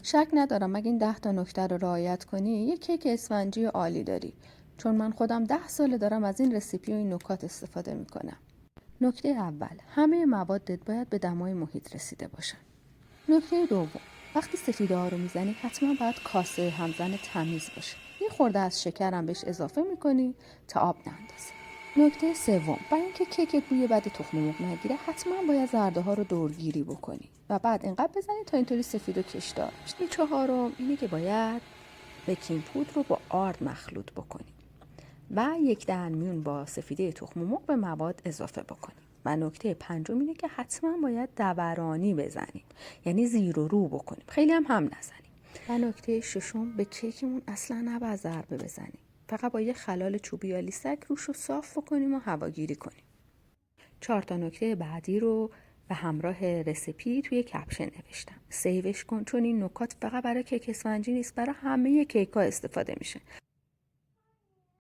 شک ندارم اگه این 10 تا نکته رو رعایت کنی یه کیک اسفنجی عالی داری. چون من خودم 10 ساله دارم از این رسیپی و این نکات استفاده میکنم. نکته اول، همه موادت باید به دمای محیط رسیده باشن. نکته دوم، وقتی سفیده ها رو میزنی حتما باید کاسه همزن تمیز باشه. یه خورده از شکر هم بهش اضافه میکنی تا آب نندازه. نکته سوم، برای اینکه کیکت بوی بد تخم مرغ نگیره حتما باید زرده ها رو دورگیری بکنی و بعد اینقدر بزنی تا اینطوری سفید و کشدار بشه. چهارم اینه که باید بیکینگ پودر رو با آرد مخلوط بکنی و 1 دهن‌میون با سفیده تخم مرغ به مواد اضافه بکنیم. و نکته پنجم اینه که حتما باید دورانی بزنیم، یعنی زیر و رو بکنیم، خیلی هم نزنیم. و نکته ششم، به کیکمون اصلا نباید ضربه بزنیم، فقط با یه خلال چوبی یا لیسک روش رو صاف بکنیم و هواگیری کنیم. 4 تا نکته بعدی رو به همراه رسیپی توی کپشن نوشتم. سیوش کن، چون این نکات فقط برای کیک اسفنجی نیست، برای همه کیک ها استفاده میشه.